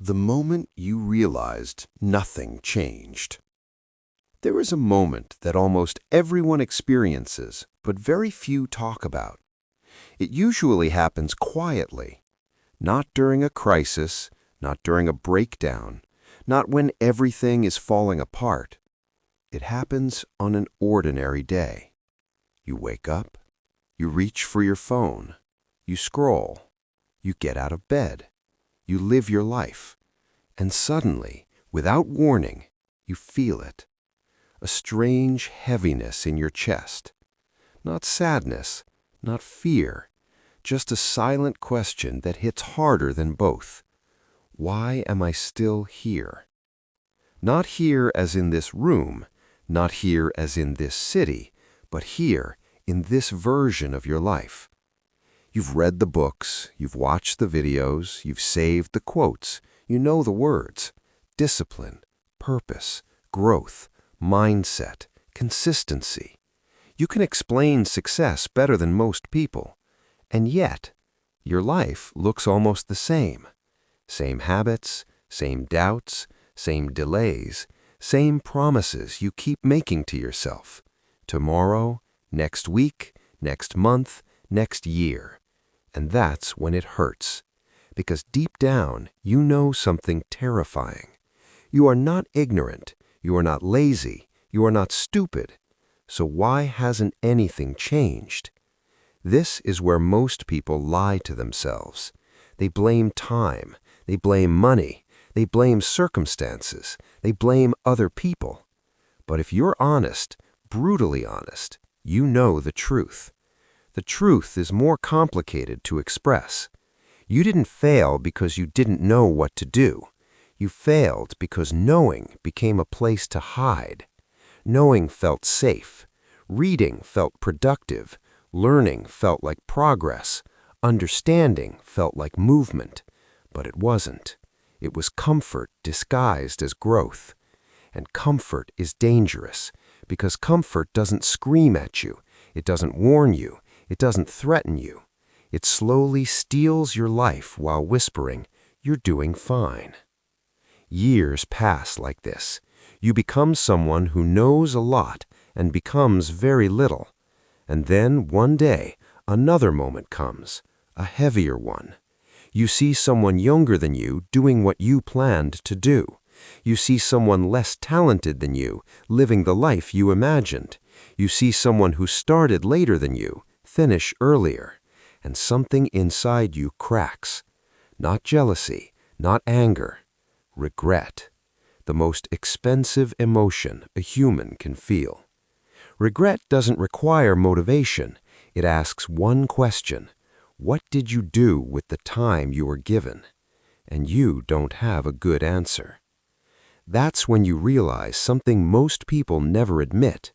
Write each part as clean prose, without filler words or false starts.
The moment you realized nothing changed. There is a moment that almost everyone experiences, but very few talk about. It usually happens quietly, not during a crisis, not during a breakdown, not when everything is falling apart. It happens on an ordinary day. You wake up, you reach for your phone, you scroll, you get out of bed, you live your life, and suddenly, without warning, you feel it. A strange heaviness in your chest. Not sadness, not fear, just a silent question that hits harder than both. Why am I still here? Not here as in this room, not here as in this city, but here in this version of your life. You've read the books, you've watched the videos, you've saved the quotes, you know the words. Discipline, purpose, growth, mindset, consistency. You can explain success better than most people. And yet, your life looks almost the same. Same habits, same doubts, same delays, same promises you keep making to yourself. Tomorrow, next week, next month, next year. And that's when it hurts. Because deep down, you know something terrifying. You are not ignorant, you are not lazy, you are not stupid. So why hasn't anything changed? This is where most people lie to themselves. They blame time, they blame money, they blame circumstances, they blame other people. But if you're honest, brutally honest, you know the truth. The truth is more complicated to express. You didn't fail because you didn't know what to do. You failed because knowing became a place to hide. Knowing felt safe. Reading felt productive. Learning felt like progress. Understanding felt like movement. But it wasn't. It was comfort disguised as growth. And comfort is dangerous because comfort doesn't scream at you. It doesn't warn you. It doesn't threaten you. It slowly steals your life while whispering, "You're doing fine." Years pass like this. You become someone who knows a lot and becomes very little. And then one day, another moment comes, a heavier one. You see someone younger than you doing what you planned to do. You see someone less talented than you living the life you imagined. You see someone who started later than you finish earlier. And something inside you cracks. Not jealousy, not anger. Regret. The most expensive emotion a human can feel. Regret doesn't require motivation. It asks one question. What did you do with the time you were given? And you don't have a good answer. That's when you realize something most people never admit.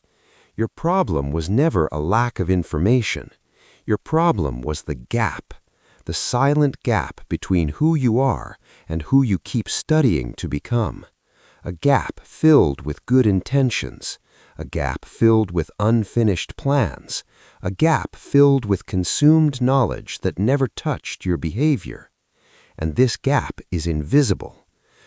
Your problem was never a lack of information. Your problem was the gap, the silent gap between who you are and who you keep studying to become. A gap filled with good intentions, a gap filled with unfinished plans, a gap filled with consumed knowledge that never touched your behavior. And this gap is invisible.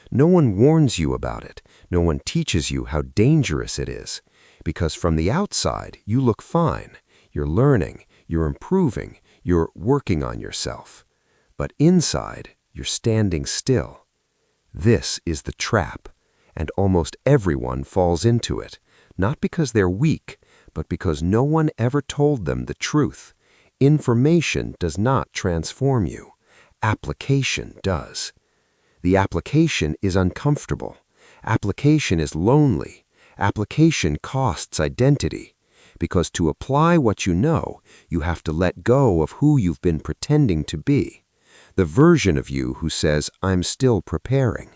No one warns you about it. No one teaches you how dangerous it is. Because from the outside, you look fine. You're learning. You're improving, you're working on yourself. But inside, you're standing still. This is the trap, and almost everyone falls into it, not because they're weak, but because no one ever told them the truth. Information does not transform you. Application does. The application is uncomfortable. Application is lonely. Application costs identity. Because to apply what you know, you have to let go of who you've been pretending to be. The version of you who says, "I'm still preparing."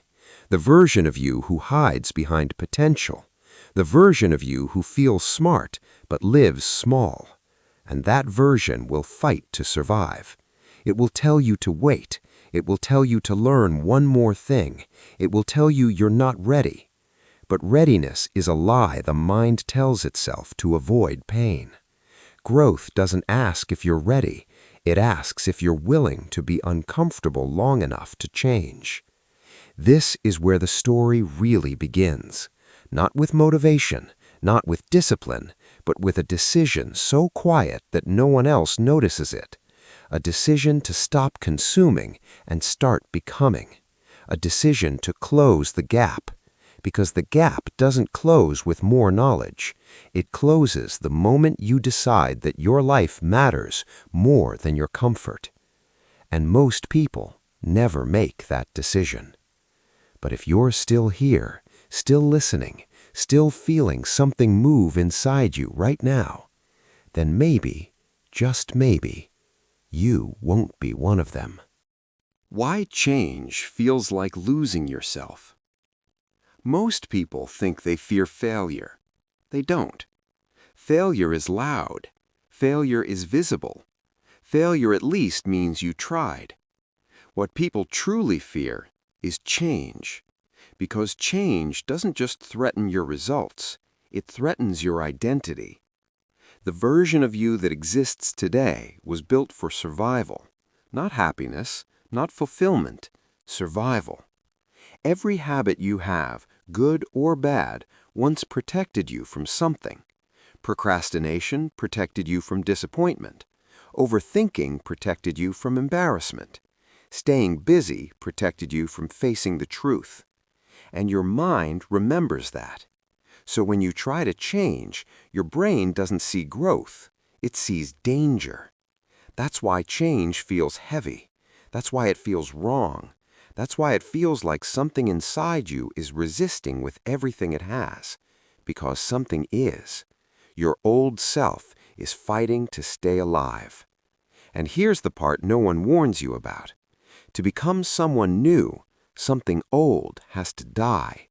The version of you who hides behind potential. The version of you who feels smart but lives small. And that version will fight to survive. It will tell you to wait. It will tell you to learn one more thing. It will tell you you're not ready. But readiness is a lie the mind tells itself to avoid pain. Growth doesn't ask if you're ready. It asks if you're willing to be uncomfortable long enough to change. This is where the story really begins. Not with motivation, not with discipline, but with a decision so quiet that no one else notices it. A decision to stop consuming and start becoming. A decision to close the gap. Because the gap doesn't close with more knowledge. It closes the moment you decide that your life matters more than your comfort. And most people never make that decision. But if you're still here, still listening, still feeling something move inside you right now, then maybe, just maybe, you won't be one of them. Why change feels like losing yourself? Most people think they fear failure. They don't. Failure is loud. Failure is visible. Failure at least means you tried. What people truly fear is change. Because change doesn't just threaten your results, it threatens your identity. The version of you that exists today was built for survival, not happiness, not fulfillment, survival. Every habit you have, good or bad, once protected you from something. Procrastination protected you from disappointment. Overthinking protected you from embarrassment. Staying busy protected you from facing the truth. And your mind remembers that. So when you try to change, your brain doesn't see growth, it sees danger. That's why change feels heavy. That's why it feels wrong. That's why it feels like something inside you is resisting with everything it has. Because something is. Your old self is fighting to stay alive. And here's the part no one warns you about. To become someone new, something old has to die.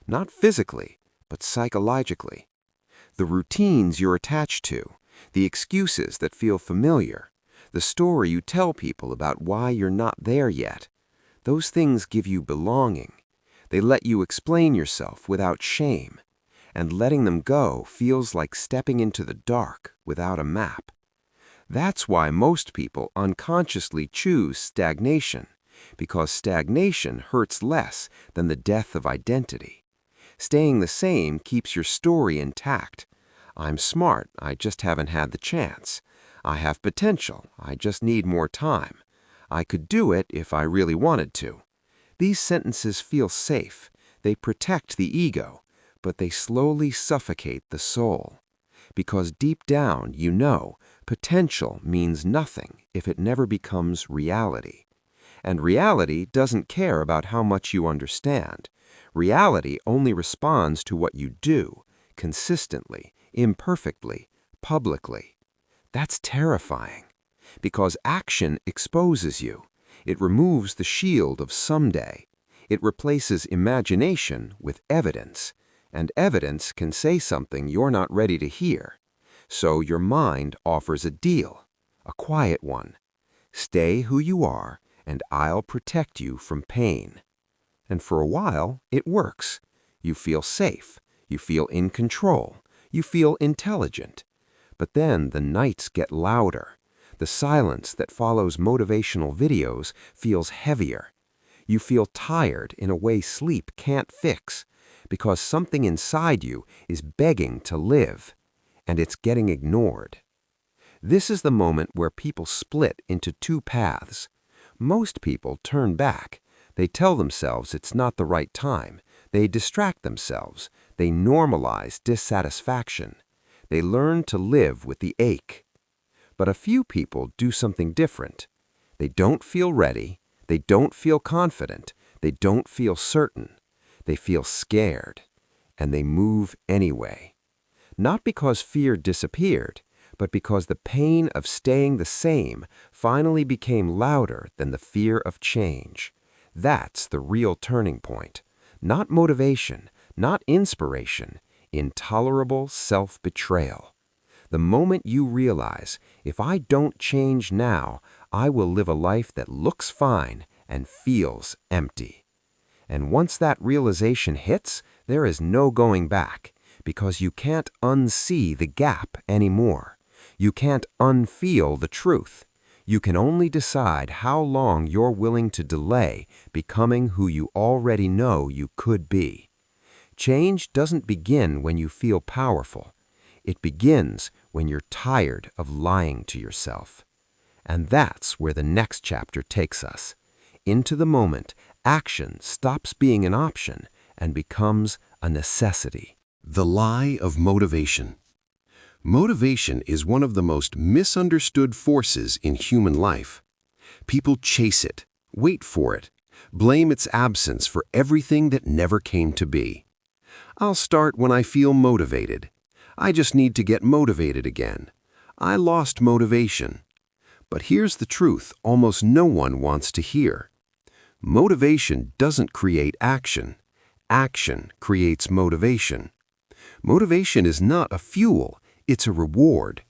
Not physically, but psychologically. The routines you're attached to, the excuses that feel familiar, the story you tell people about why you're not there yet, those things give you belonging. They let you explain yourself without shame. And letting them go feels like stepping into the dark without a map. That's why most people unconsciously choose stagnation, because stagnation hurts less than the death of identity. Staying the same keeps your story intact. I'm smart, I just haven't had the chance. I have potential, I just need more time. I could do it if I really wanted to. These sentences feel safe. They protect the ego, but they slowly suffocate the soul. Because deep down, you know, potential means nothing if it never becomes reality. And reality doesn't care about how much you understand. Reality only responds to what you do, consistently, imperfectly, publicly. That's terrifying, because action exposes you. It removes the shield of someday. It replaces imagination with evidence, and evidence can say something you're not ready to hear. So your mind offers a deal, a quiet one. Stay who you are, and I'll protect you from pain. And for a while, it works. You feel safe. You feel in control. You feel intelligent. But then the nights get louder. The silence that follows motivational videos feels heavier. You feel tired in a way sleep can't fix, because something inside you is begging to live, and it's getting ignored. This is the moment where people split into two paths. Most people turn back. They tell themselves it's not the right time. They distract themselves. They normalize dissatisfaction. They learn to live with the ache. But a few people do something different. They don't feel ready. They don't feel confident. They don't feel certain. They feel scared. And they move anyway. Not because fear disappeared, but because the pain of staying the same finally became louder than the fear of change. That's the real turning point. Not motivation, not inspiration, intolerable self-betrayal. The moment you realize, if I don't change now, I will live a life that looks fine and feels empty. And once that realization hits, there is no going back, because you can't unsee the gap anymore. You can't unfeel the truth. You can only decide how long you're willing to delay becoming who you already know you could be. Change doesn't begin when you feel powerful. It begins when you're tired of lying to yourself. And that's where the next chapter takes us. Into the moment, action stops being an option and becomes a necessity. The lie of motivation. Motivation is one of the most misunderstood forces in human life. People chase it, wait for it, blame its absence for everything that never came to be. I'll start when I feel motivated. I just need to get motivated again. I lost motivation. But here's the truth almost no one wants to hear. Motivation doesn't create action. Action creates motivation. Motivation is not a fuel, it's a reward.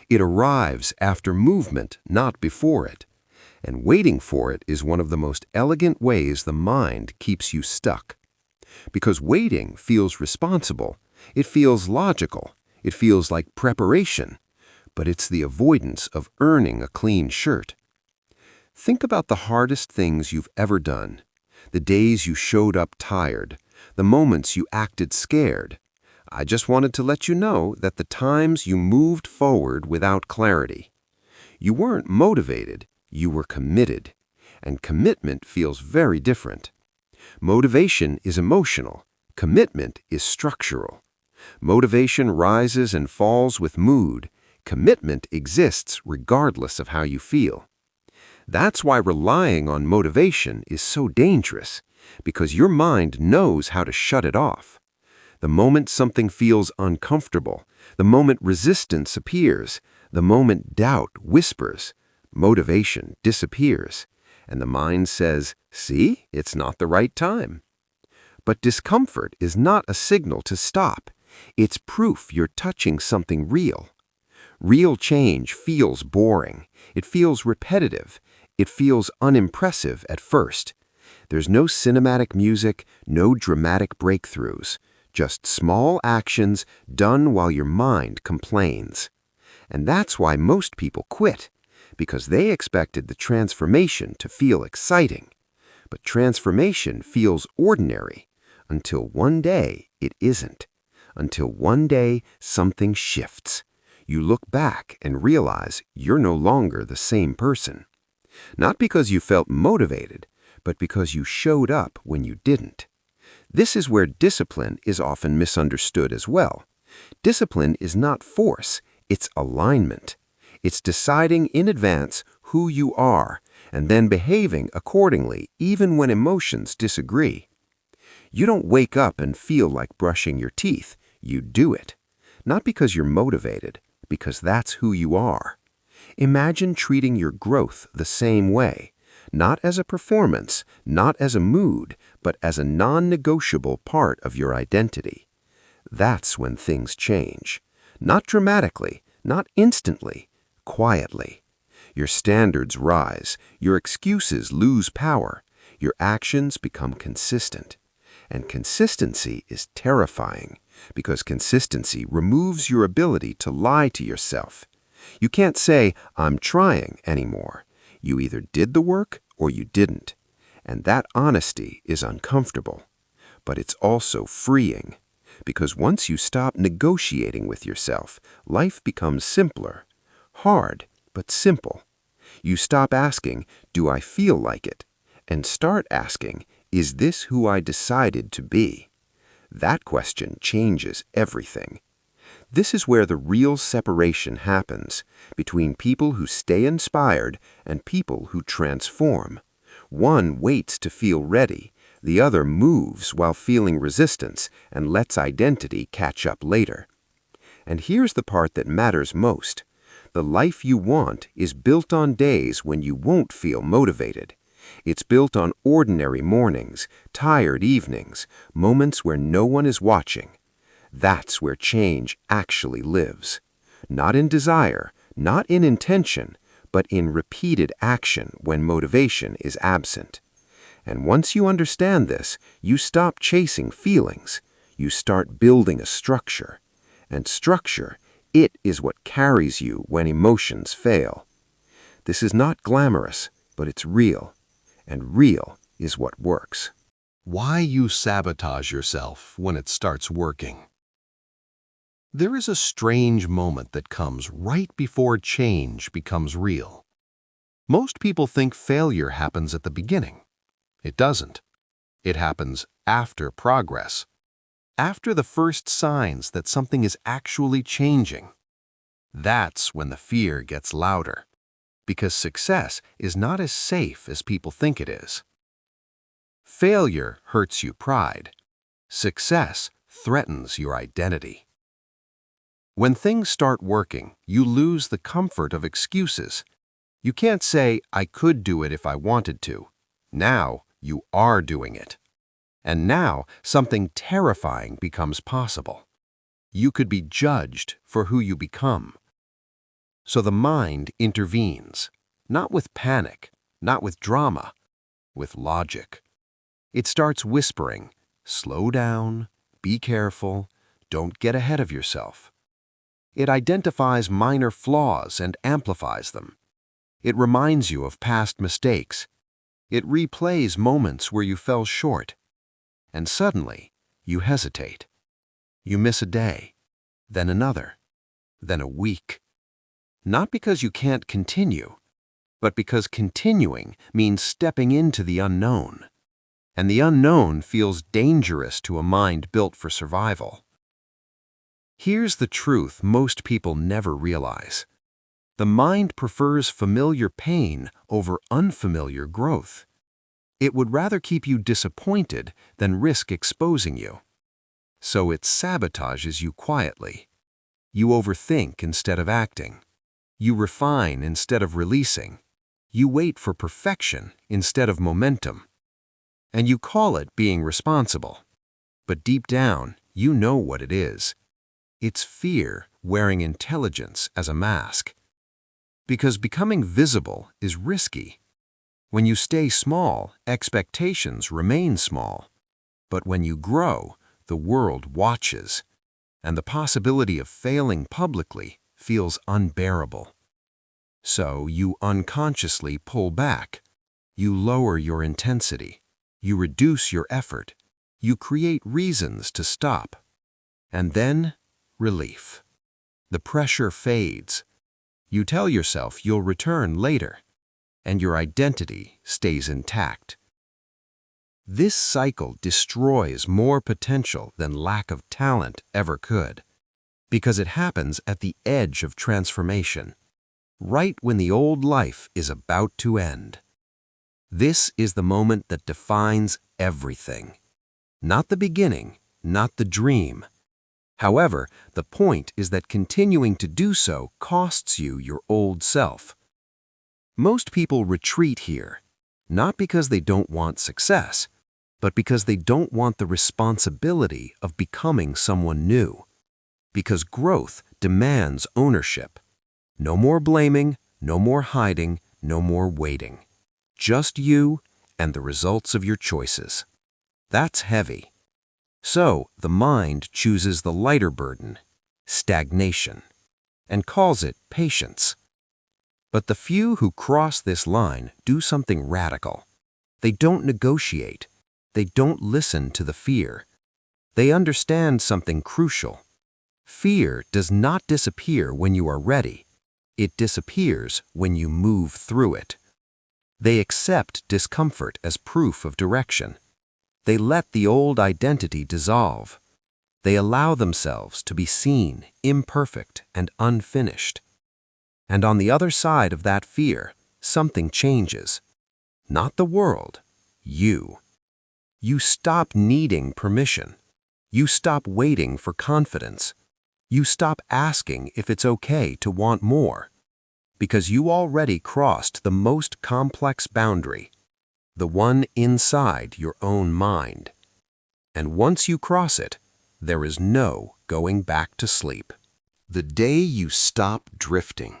It arrives after movement, not before it. And waiting for it is one of the most elegant ways the mind keeps you stuck. Because waiting feels responsible, it feels logical, it feels like preparation, but it's the avoidance of earning a clean shirt. Think about the hardest things you've ever done, the days you showed up tired, the moments you acted scared. I just wanted to let you know that the times you moved forward without clarity. You weren't motivated, you were committed. And commitment feels very different. Motivation is emotional. Commitment is structural. Motivation rises and falls with mood. Commitment exists regardless of how you feel. That's why relying on motivation is so dangerous, because your mind knows how to shut it off. The moment something feels uncomfortable, the moment resistance appears, the moment doubt whispers, motivation disappears, and the mind says, "See, it's not the right time." But discomfort is not a signal to stop. It's proof you're touching something real. Real change feels boring. It feels repetitive. It feels unimpressive at first. There's no cinematic music, no dramatic breakthroughs. Just small actions done while your mind complains. And that's why most people quit, because they expected the transformation to feel exciting. But transformation feels ordinary, until one day it isn't. Until one day something shifts. You look back and realize you're no longer the same person. Not because you felt motivated, but because you showed up when you didn't. This is where discipline is often misunderstood as well. Discipline is not force, it's alignment. It's deciding in advance who you are and then behaving accordingly even when emotions disagree. You don't wake up and feel like brushing your teeth, you do it. Not because you're motivated, because that's who you are. Imagine treating your growth the same way. Not as a performance, not as a mood, but as a non-negotiable part of your identity. That's when things change. Not dramatically, not instantly, quietly. Your standards rise, your excuses lose power, your actions become consistent. And consistency is terrifying, because consistency removes your ability to lie to yourself. You can't say, "I'm trying," anymore. You either did the work or you didn't. And that honesty is uncomfortable. But it's also freeing. Because once you stop negotiating with yourself, life becomes simpler. Hard, but simple. You stop asking, "Do I feel like it?" and start asking, "Is this who I decided to be?" That question changes everything. This is where the real separation happens, between people who stay inspired and people who transform. One waits to feel ready, the other moves while feeling resistance and lets identity catch up later. And here's the part that matters most. The life you want is built on days when you won't feel motivated. It's built on ordinary mornings, tired evenings, moments where no one is watching. That's where change actually lives. Not in desire, not in intention, but in repeated action when motivation is absent. And once you understand this, you stop chasing feelings. You start building a structure. And structure, it is what carries you when emotions fail. This is not glamorous, but it's real, and real is what works. Why you sabotage yourself when it starts working? There is a strange moment that comes right before change becomes real. Most people think failure happens at the beginning. It doesn't. It happens after progress, after the first signs that something is actually changing. That's when the fear gets louder, because success is not as safe as people think it is. Failure hurts your pride. Success threatens your identity. When things start working, you lose the comfort of excuses. You can't say, "I could do it if I wanted to." Now, you are doing it. And now, something terrifying becomes possible. You could be judged for who you become. So the mind intervenes, not with panic, not with drama, with logic. It starts whispering, "Slow down, be careful, don't get ahead of yourself." It identifies minor flaws and amplifies them. It reminds you of past mistakes. It replays moments where you fell short. And suddenly, you hesitate. You miss a day, then another, then a week. Not because you can't continue, but because continuing means stepping into the unknown. And the unknown feels dangerous to a mind built for survival. Here's the truth most people never realize. The mind prefers familiar pain over unfamiliar growth. It would rather keep you disappointed than risk exposing you. So it sabotages you quietly. You overthink instead of acting. You refine instead of releasing. You wait for perfection instead of momentum. And you call it being responsible. But deep down, you know what it is. It's fear wearing intelligence as a mask. Because becoming visible is risky. When you stay small, expectations remain small. But when you grow, the world watches. And the possibility of failing publicly feels unbearable. So you unconsciously pull back. You lower your intensity. You reduce your effort. You create reasons to stop. And then, relief. The pressure fades. You tell yourself you'll return later, and your identity stays intact. This cycle destroys more potential than lack of talent ever could, because it happens at the edge of transformation, right when the old life is about to end. This is the moment that defines everything. Not the beginning, not the dream. However, the point is that continuing to do so costs you your old self. Most people retreat here, not because they don't want success, but because they don't want the responsibility of becoming someone new. Because growth demands ownership. No more blaming, no more hiding, no more waiting. Just you and the results of your choices. That's heavy. So the mind chooses the lighter burden, stagnation, and calls it patience. But the few who cross this line do something radical. They don't negotiate. They don't listen to the fear. They understand something crucial. Fear does not disappear when you are ready. It disappears when you move through it. They accept discomfort as proof of direction. They let the old identity dissolve. They allow themselves to be seen, imperfect, and unfinished. And on the other side of that fear, something changes. Not the world, you. You stop needing permission. You stop waiting for confidence. You stop asking if it's okay to want more. Because you already crossed the most complex boundary, the one inside your own mind. And once you cross it, there is no going back to sleep. The day you stop drifting.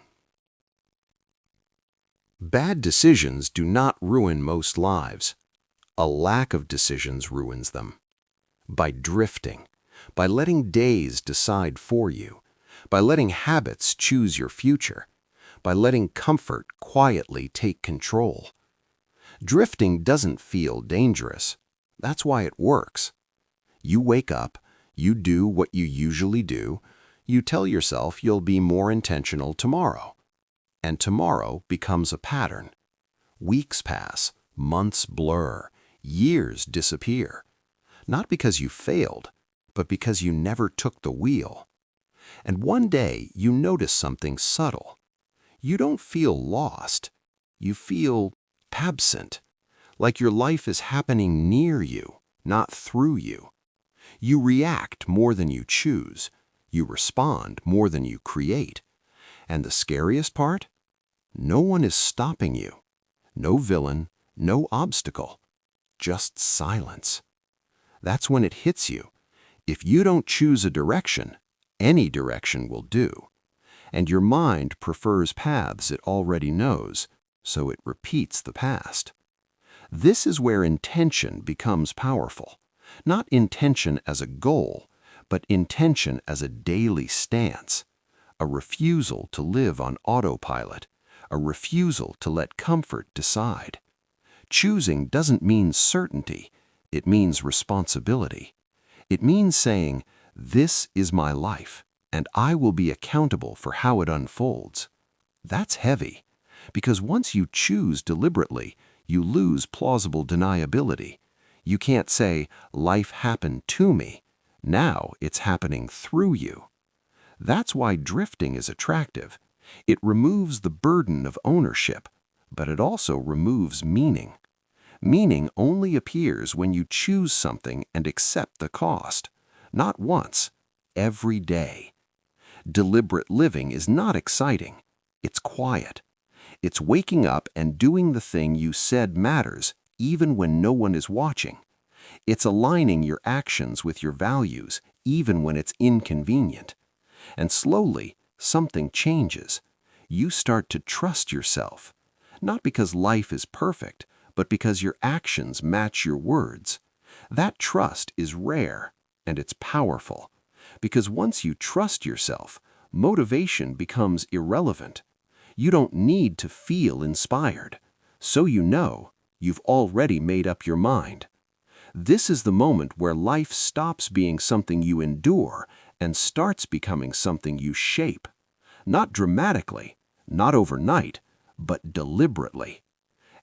Bad decisions do not ruin most lives. A lack of decisions ruins them. By drifting, by letting days decide for you, by letting habits choose your future, by letting comfort quietly take control. Drifting doesn't feel dangerous. That's why it works. You wake up, you do what you usually do, you tell yourself you'll be more intentional tomorrow. And tomorrow becomes a pattern. Weeks pass, months blur, years disappear. Not because you failed, but because you never took the wheel. And one day you notice something subtle. You don't feel lost. You feel absent, like your life is happening near you, not through you. You react more than you choose. You respond more than you create. And the scariest part? No one is stopping you. No villain, no obstacle. Just silence. That's when it hits you. If you don't choose a direction, any direction will do. And your mind prefers paths it already knows, so it repeats the past. This is where intention becomes powerful. Not intention as a goal, but intention as a daily stance. A refusal to live on autopilot. A refusal to let comfort decide. Choosing doesn't mean certainty. It means responsibility. It means saying, "This is my life, and I will be accountable for how it unfolds." That's heavy, because once you choose deliberately, you lose plausible deniability. You can't say, "Life happened to me." Now it's happening through you. That's why drifting is attractive. It removes the burden of ownership, but it also removes meaning. Meaning only appears when you choose something and accept the cost. Not once, every day. Deliberate living is not exciting. It's quiet. It's waking up and doing the thing you said matters, even when no one is watching. It's aligning your actions with your values, even when it's inconvenient. And slowly, something changes. You start to trust yourself. Not because life is perfect, but because your actions match your words. That trust is rare, and it's powerful. Because once you trust yourself, motivation becomes irrelevant. You don't need to feel inspired. So you know, you've already made up your mind. This is the moment where life stops being something you endure and starts becoming something you shape. Not dramatically, not overnight, but deliberately.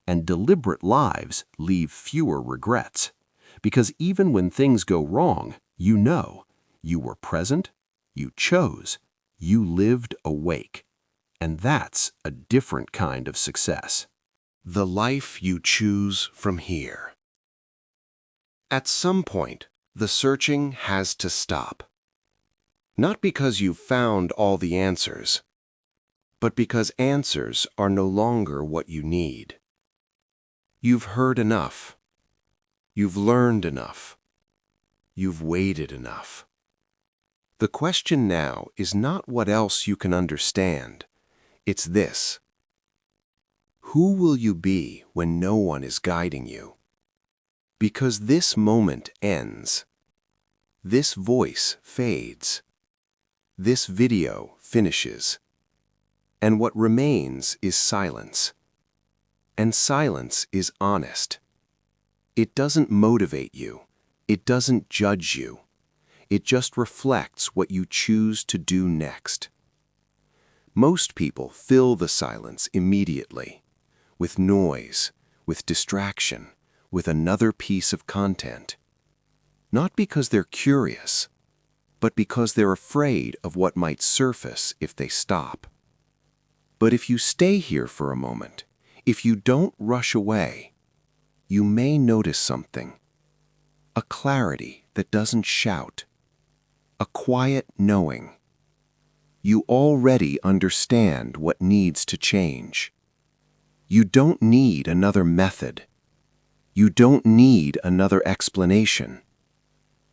And deliberate lives leave fewer regrets. Because even when things go wrong, you know, you were present, you chose, you lived awake. And that's a different kind of success. The life you choose from here. At some point, the searching has to stop. Not because you've found all the answers, but because answers are no longer what you need. You've heard enough. You've learned enough. You've waited enough. The question now is not what else you can understand. It's this: who will you be when no one is guiding you? Because this moment ends. This voice fades. This video finishes. And what remains is silence. And silence is honest. It doesn't motivate you. It doesn't judge you. It just reflects what you choose to do next. Most people fill the silence immediately, with noise, with distraction, with another piece of content. Not because they're curious, but because they're afraid of what might surface if they stop. But if you stay here for a moment, if you don't rush away, you may notice something. A clarity that doesn't shout. A quiet knowing. You already understand what needs to change. You don't need another method. You don't need another explanation.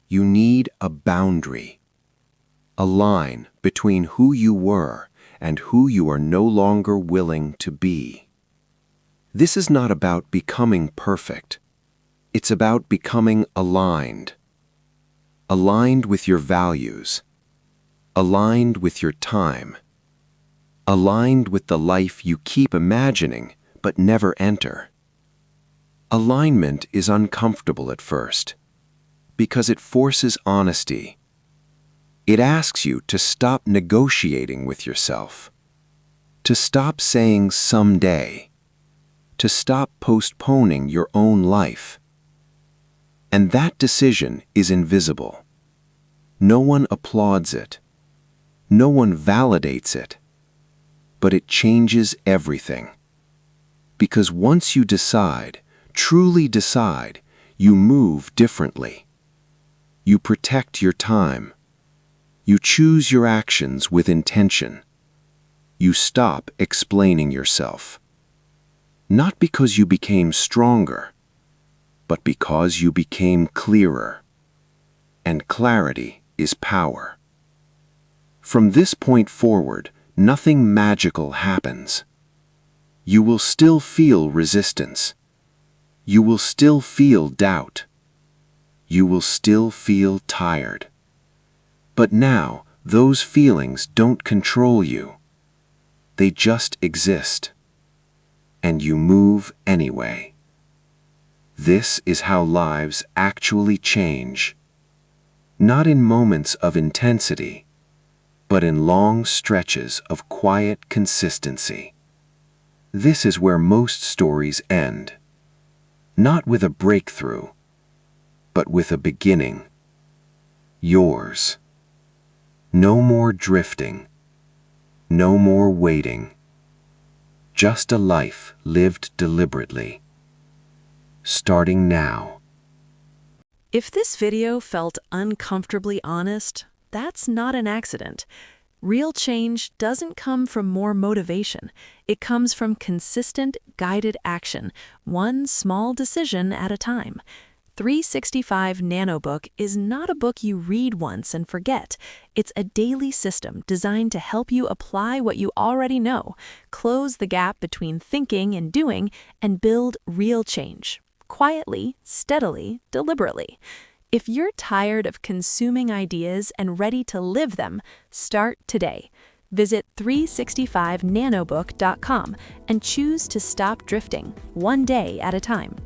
You need a boundary. A line between who you were and who you are no longer willing to be. This is not about becoming perfect. It's about becoming aligned. Aligned with your values. Aligned with your time. aligned with the life you keep imagining but never enter. Alignment is uncomfortable at first because it forces honesty. It asks you to stop negotiating with yourself, to stop saying someday, to stop postponing your own life. And that decision is invisible. No one applauds it. No one validates it. But it changes everything. Because once you decide, truly decide, you move differently. You protect your time. You choose your actions with intention. You stop explaining yourself. Not because you became stronger, but because you became clearer. And clarity is power. From this point forward, nothing magical happens. You will still feel resistance. You will still feel doubt. You will still feel tired. But now, those feelings don't control you. They just exist. And you move anyway. This is how lives actually change. Not in moments of intensity, but in long stretches of quiet consistency. This is where most stories end. Not with a breakthrough, but with a beginning. Yours. No more drifting. No more waiting. Just a life lived deliberately. Starting now. If this video felt uncomfortably honest, that's not an accident. Real change doesn't come from more motivation. It comes from consistent, guided action, one small decision at a time. 365 Nanobook is not a book you read once and forget. It's a daily system designed to help you apply what you already know, close the gap between thinking and doing, and build real change. Quietly, steadily, deliberately. If you're tired of consuming ideas and ready to live them, start today. Visit 365nanobook.com and choose to stop drifting, one day at a time.